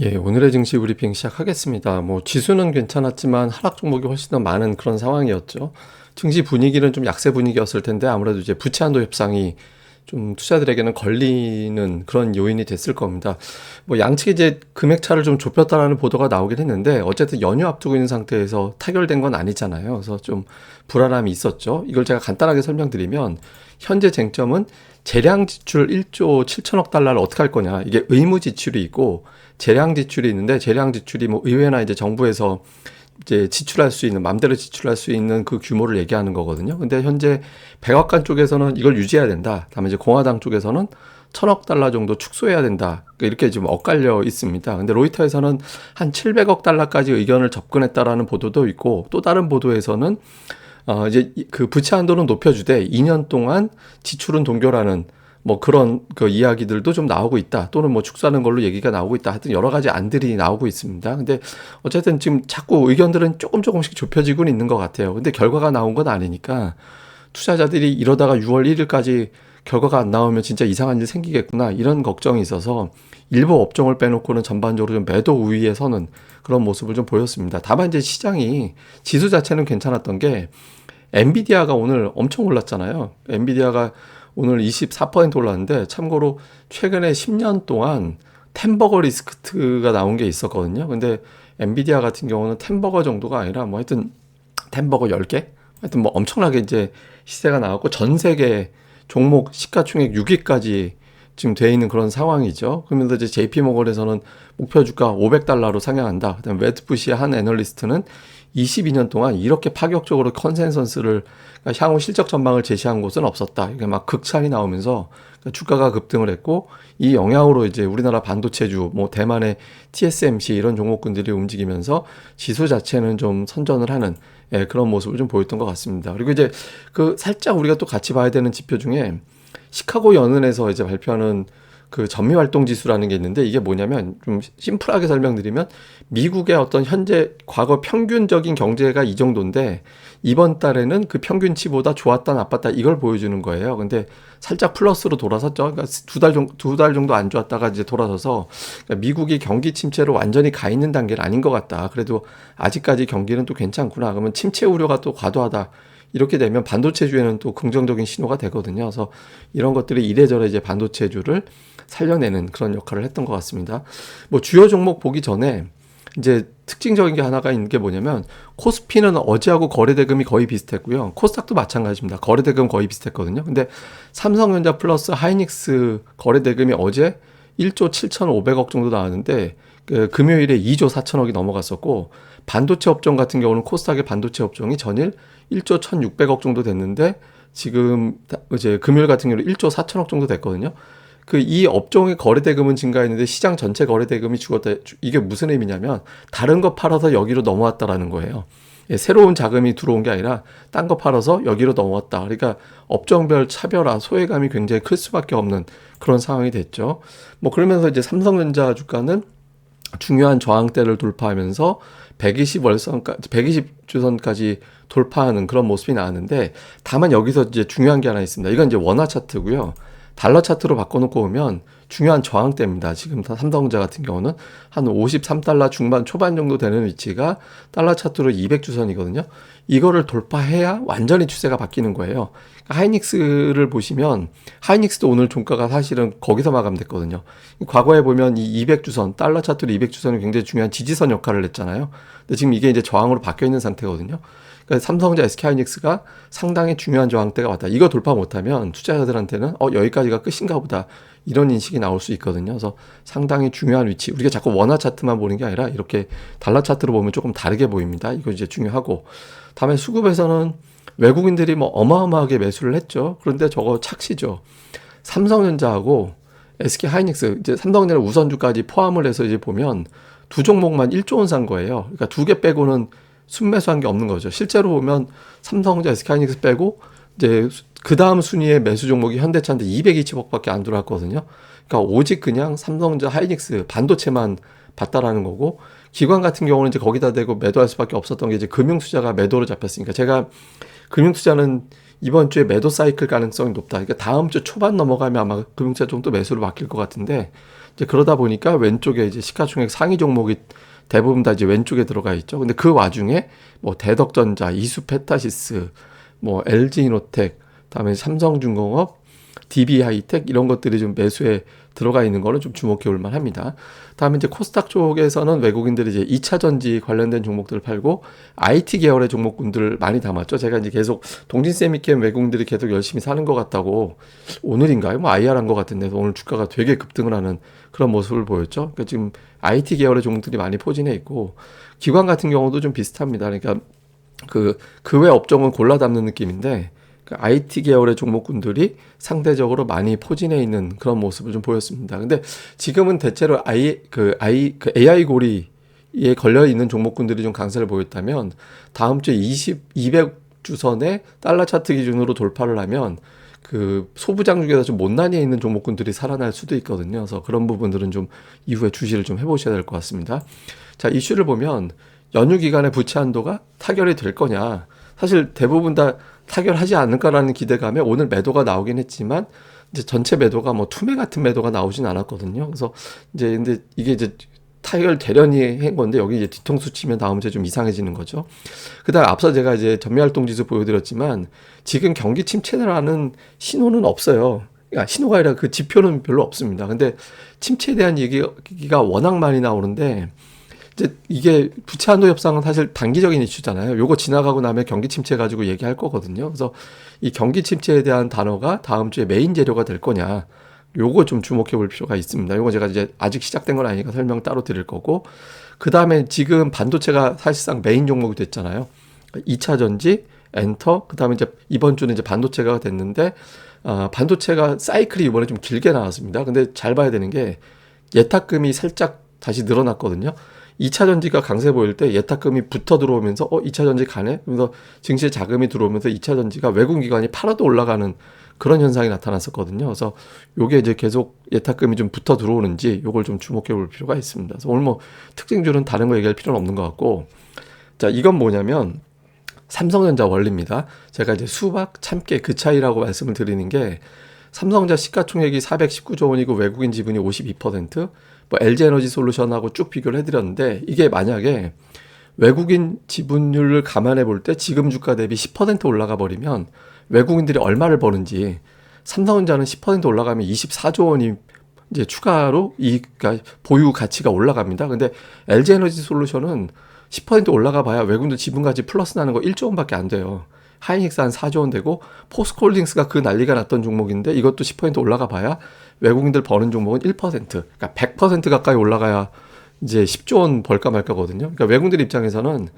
예, 오늘의 증시 브리핑 시작하겠습니다. 지수는 괜찮았지만 하락 종목이 훨씬 더 많은 그런 상황이었죠. 증시 분위기는 좀 약세 분위기였을 텐데 아무래도 이제 부채 한도 협상이 좀 투자들에게는 걸리는 그런 요인이 됐을 겁니다. 양측이 이제 금액 차를 좀 좁혔다라는 보도가 나오긴 했는데 어쨌든 연휴 앞두고 있는 상태에서 타결된 건 아니잖아요. 그래서 좀 불안함이 있었죠. 이걸 제가 간단하게 설명드리면 현재 쟁점은 재량 지출 1조 7천억 달러를 어떻게 할 거냐. 이게 의무 지출이 있고 재량 지출이 있는데 재량 지출이 의회나 이제 정부에서 이제 지출할 수 있는 맘대로 지출할 수 있는 그 규모를 얘기하는 거거든요. 근데 현재 백악관 쪽에서는 이걸 유지해야 된다. 다음에 이제 공화당 쪽에서는 1,000억 달러 정도 축소해야 된다. 이렇게 지금 엇갈려 있습니다. 근데 로이터에서는 한 700억 달러까지 의견을 접근했다라는 보도도 있고 또 다른 보도에서는 이제 그 부채 한도는 높여주되 2년 동안 지출은 동결하는 그런 그 이야기들도 좀 나오고 있다. 또는 축소하는 걸로 얘기가 나오고 있다. 하여튼 여러 가지 안들이 나오고 있습니다. 근데 어쨌든 지금 자꾸 의견들은 조금씩 좁혀지고는 있는 것 같아요. 근데 결과가 나온 건 아니니까 투자자들이 이러다가 6월 1일까지 결과가 안 나오면 진짜 이상한 일 생기겠구나. 이런 걱정이 있어서 일부 업종을 빼놓고는 전반적으로 좀 매도 우위에 서는 그런 모습을 좀 보였습니다. 다만 이제 시장이 지수 자체는 괜찮았던 게 엔비디아가 오늘 엄청 올랐잖아요. 엔비디아가 오늘 24% 올랐는데 참고로 최근에 10년 동안 템버거 리스크가 나온 게 있었거든요. 근데 엔비디아 같은 경우는 템버거 정도가 아니라 하여튼 템버거 10개? 하여튼 엄청나게 이제 시세가 나왔고 전 세계 종목 시가총액 6위까지 지금 돼 있는 그런 상황이죠. 그러면서 이제 JP모건에서는 목표 주가 500달러로 상향한다. 그다음에 웨드푸시의 한 애널리스트는 22년 동안 이렇게 파격적으로 컨센서스를 그러니까 향후 실적 전망을 제시한 곳은 없었다. 이게 막 극찬이 나오면서 주가가 급등을 했고 이 영향으로 이제 우리나라 반도체주, 대만의 TSMC 이런 종목군들이 움직이면서 지수 자체는 좀 선전을 하는 그런 모습을 좀 보였던 것 같습니다. 그리고 이제 그 살짝 우리가 또 같이 봐야 되는 지표 중에 시카고 연은에서 이제 발표하는 그 전미활동 지수라는 게 있는데 이게 뭐냐면 좀 심플하게 설명드리면 미국의 어떤 현재 과거 평균적인 경제가 이 정도인데 이번 달에는 그 평균치보다 좋았다 나빴다 이걸 보여주는 거예요. 근데 살짝 플러스로 돌아섰죠. 그러니까 두 달 정도 안 좋았다가 이제 돌아서서 그러니까 미국이 경기 침체로 완전히 가 있는 단계는 아닌 것 같다. 그래도 아직까지 경기는 또 괜찮구나. 그러면 침체 우려가 또 과도하다. 이렇게 되면 반도체주에는 또 긍정적인 신호가 되거든요. 그래서 이런 것들이 이래저래 이제 반도체주를 살려내는 그런 역할을 했던 것 같습니다. 주요 종목 보기 전에 이제 특징적인 게 하나가 있는 게 뭐냐면 코스피는 어제하고 거래대금이 거의 비슷했고요. 코스닥도 마찬가지입니다. 거래대금 거의 비슷했거든요. 근데 삼성전자 플러스 하이닉스 거래대금이 어제 1조 7,500억 정도 나왔는데 그 금요일에 2조 4천억이 넘어갔었고 반도체 업종 같은 경우는 코스닥의 반도체 업종이 전일 1조 1,600억 정도 됐는데 지금 이제 금요일 같은 경우는 1조 4천억 정도 됐거든요. 이 업종의 거래대금은 증가했는데 시장 전체 거래대금이 죽었다. 이게 무슨 의미냐면 다른 거 팔아서 여기로 넘어왔다라는 거예요. 새로운 자금이 들어온 게 아니라 딴 거 팔아서 여기로 넘어왔다. 그러니까 업종별 차별화, 소외감이 굉장히 클 수밖에 없는 그런 상황이 됐죠. 그러면서 이제 삼성전자 주가는 중요한 저항대를 돌파하면서 120주선까지 돌파하는 그런 모습이 나왔는데 다만 여기서 이제 중요한 게 하나 있습니다. 이건 이제 원화 차트고요. 달러 차트로 바꿔놓고 보면 중요한 저항대입니다. 지금 삼성전자 같은 경우는 한 53달러 중반 초반 정도 되는 위치가 달러 차트로 200주선이거든요. 이거를 돌파해야 완전히 추세가 바뀌는 거예요. 하이닉스를 보시면 하이닉스도 오늘 종가가 사실은 거기서 마감됐거든요. 과거에 보면 이 200주선, 달러 차트로 200주선이 굉장히 중요한 지지선 역할을 했잖아요. 근데 지금 이게 이제 저항으로 바뀌어 있는 상태거든요. 그러니까 삼성전자, SK하이닉스가 상당히 중요한 저항대가 왔다. 이거 돌파 못하면 투자자들한테는 여기까지가 끝인가 보다. 이런 인식이 나올 수 있거든요. 그래서 상당히 중요한 위치. 우리가 자꾸 원화 차트만 보는 게 아니라 이렇게 달러 차트로 보면 조금 다르게 보입니다. 이거 이제 중요하고. 다음에 수급에서는 외국인들이 어마어마하게 매수를 했죠. 그런데 저거 착시죠. 삼성전자하고 SK하이닉스, 이제 삼성전자 우선주까지 포함을 해서 이제 보면 두 종목만 1조 원 산 거예요. 그러니까 두 개 빼고는 순매수한 게 없는 거죠. 실제로 보면 삼성전자, SK하이닉스 빼고 이제 그 다음 순위의 매수 종목이 현대차인데 220억밖에 안 들어왔거든요. 그러니까 오직 그냥 삼성전자, 하이닉스 반도체만 봤다라는 거고 기관 같은 경우는 이제 거기다 대고 매도할 수밖에 없었던 게 이제 금융투자가 매도로 잡혔으니까 제가 금융투자는 이번 주에 매도 사이클 가능성이 높다. 그러니까 다음 주 초반 넘어가면 아마 금융투자 좀 또 매수로 바뀔 것 같은데 이제 그러다 보니까 왼쪽에 이제 시가총액 상위 종목이 대부분 다 이제 왼쪽에 들어가 있죠. 근데 그 와중에 뭐 대덕전자, 이수페타시스, 뭐 LG이노텍, 다음에 삼성중공업, DB하이텍 이런 것들이 좀 매수에 들어가 있는 거는 좀 주목해 볼 만합니다. 다음에 이제 코스닥 쪽에서는 외국인들이 이제 2차 전지 관련된 종목들을 팔고 IT 계열의 종목군들을 많이 담았죠. 제가 이제 계속 동진쌤 있게 외국인들이 계속 열심히 사는 것 같다고 오늘인가요? 뭐 IR 한 것 같은데 오늘 주가가 되게 급등을 하는 그런 모습을 보였죠. 그러니까 지금 IT 계열의 종목들이 많이 포진해 있고 기관 같은 경우도 좀 비슷합니다. 그러니까 그 외 업종은 골라 담는 느낌인데 IT 계열의 종목군들이 상대적으로 많이 포진해 있는 그런 모습을 좀 보였습니다. 근데 지금은 대체로 AI 고리에 걸려 있는 종목군들이 좀 강세를 보였다면 다음 주에 200주선의 달러 차트 기준으로 돌파를 하면 그 소부장 중에서 좀 못난이에 있는 종목군들이 살아날 수도 있거든요. 그래서 그런 부분들은 좀 이후에 주시를 좀 해보셔야 될 것 같습니다. 자, 이슈를 보면 연휴 기간에 부채 한도가 타결이 될 거냐. 사실 대부분 다 타결하지 않을까라는 기대감에 오늘 매도가 나오긴 했지만 이제 전체 매도가 뭐 투매 같은 매도가 나오진 않았거든요. 그래서 이제 근데 이게 이제 타결되려니 한 건데 여기 이제 뒤통수 치면 다음 주에 좀 이상해지는 거죠. 그다음 앞서 제가 이제 전매활동 지수 보여드렸지만 지금 경기 침체라는 신호는 없어요. 그러니까 신호가 아니라 그 지표는 별로 없습니다. 근데 침체에 대한 얘기가 워낙 많이 나오는데 이제 이게 부채 한도 협상은 사실 단기적인 이슈잖아요. 요거 지나가고 나면 경기 침체 가지고 얘기할 거거든요. 그래서 이 경기 침체에 대한 단어가 다음 주에 메인 재료가 될 거냐. 요거 좀 주목해 볼 필요가 있습니다. 요거 제가 이제 아직 시작된 건 아니니까 설명 따로 드릴 거고. 그 다음에 지금 반도체가 사실상 메인 종목이 됐잖아요. 2차 전지, 엔터, 그 다음에 이제 이번 주는 이제 반도체가 됐는데, 반도체가 사이클이 이번에 좀 길게 나왔습니다. 근데 잘 봐야 되는 게 예탁금이 살짝 다시 늘어났거든요. 2차 전지가 강세 보일 때 예탁금이 붙어 들어오면서 2차 전지 가네? 그래서 증시에 자금이 들어오면서 2차 전지가 외국 기관이 팔아도 올라가는 그런 현상이 나타났었거든요. 그래서 요게 이제 계속 예탁금이 좀 붙어 들어오는지 요걸 좀 주목해 볼 필요가 있습니다. 그래서 오늘 뭐 특징주는 다른 거 얘기할 필요는 없는 것 같고, 자, 이건 뭐냐면 삼성전자 원리입니다. 제가 이제 수박, 참깨 그 차이라고 말씀을 드리는 게 삼성전자 시가총액이 419조 원이고 외국인 지분이 52%, 뭐 LG에너지 솔루션하고 쭉 비교를 해드렸는데 이게 만약에 외국인 지분율을 감안해 볼 때 지금 주가 대비 10% 올라가 버리면 외국인들이 얼마를 버는지 삼성전자는 10% 올라가면 24조 원이 이제 추가로 그러니까 보유 가치가 올라갑니다. 근데 LG에너지 솔루션은 10% 올라가 봐야 외국인들 지분 가치 플러스 나는 거 1조 원밖에 안 돼요. 하이닉스 한 4조 원 되고 포스코홀딩스가 그 난리가 났던 종목인데 이것도 10% 올라가 봐야 외국인들 버는 종목은 1%, 그러니까 100% 가까이 올라가야 이제 10조 원 벌까 말까거든요. 그러니까 외국인들 입장에서는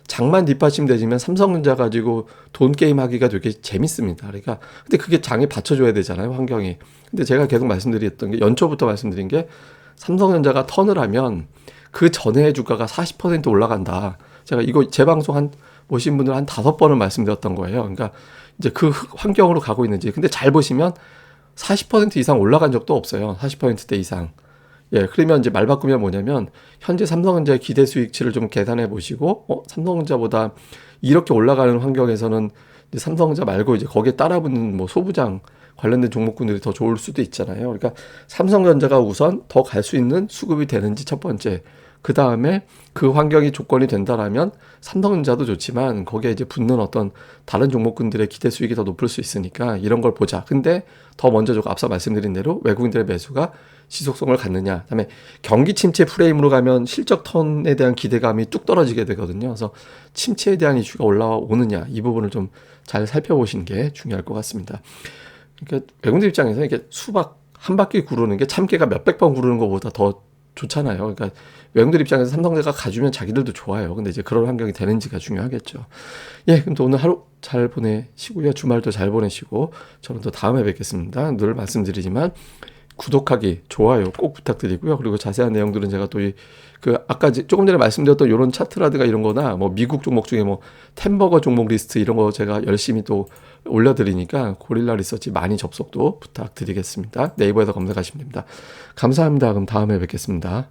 장만 뒷받침되지면 삼성전자 가지고 돈 게임 하기가 되게 재밌습니다. 그러니까 근데 그게 장에 받쳐줘야 되잖아요, 환경이. 근데 제가 계속 말씀드렸던 게 연초부터 말씀드린 게 삼성전자가 턴을 하면 그 전에 주가가 40% 올라간다. 제가 이거 제 방송 보신 분들 한 5번을 말씀드렸던 거예요. 그러니까 이제 그 환경으로 가고 있는지. 근데 잘 보시면 40% 이상 올라간 적도 없어요. 40%대 이상. 예, 그러면 이제 말 바꾸면 뭐냐면 현재 삼성전자의 기대 수익치를 좀 계산해 보시고 삼성전자보다 이렇게 올라가는 환경에서는 이제 삼성전자 말고 이제 거기에 따라붙는 뭐 소부장 관련된 종목군들이 더 좋을 수도 있잖아요. 그러니까 삼성전자가 우선 더 갈 수 있는 수급이 되는지 첫 번째. 그 다음에 그 환경이 조건이 된다라면 삼성전자도 좋지만 거기에 이제 붙는 어떤 다른 종목군들의 기대 수익이 더 높을 수 있으니까 이런 걸 보자. 근데 더 먼저 제가 앞서 말씀드린 대로 외국인들의 매수가 지속성을 갖느냐. 그다음에 경기 침체 프레임으로 가면 실적 턴에 대한 기대감이 뚝 떨어지게 되거든요. 그래서 침체에 대한 이슈가 올라오느냐 이 부분을 좀 잘 살펴보시는 게 중요할 것 같습니다. 그러니까 외국인들 입장에서 이렇게 수박 한 바퀴 구르는 게 참깨가 몇백 번 구르는 것보다 더 좋잖아요. 그러니까 외국인들 입장에서 삼성전자가 가주면 자기들도 좋아요. 근데 이제 그런 환경이 되는지가 중요하겠죠. 예, 그럼 또 오늘 하루 잘 보내시고요. 주말도 잘 보내시고 저는 또 다음에 뵙겠습니다. 늘 말씀드리지만 구독하기, 좋아요 꼭 부탁드리고요. 그리고 자세한 내용들은 제가 또 아까 조금 전에 말씀드렸던 이런 차트라든가 이런 거나 뭐 미국 종목 중에 뭐 템버거 종목 리스트 이런 거 제가 열심히 또 올려드리니까 고릴라 리서치 많이 접속도 부탁드리겠습니다. 네이버에서 검색하시면 됩니다. 감사합니다. 그럼 다음에 뵙겠습니다.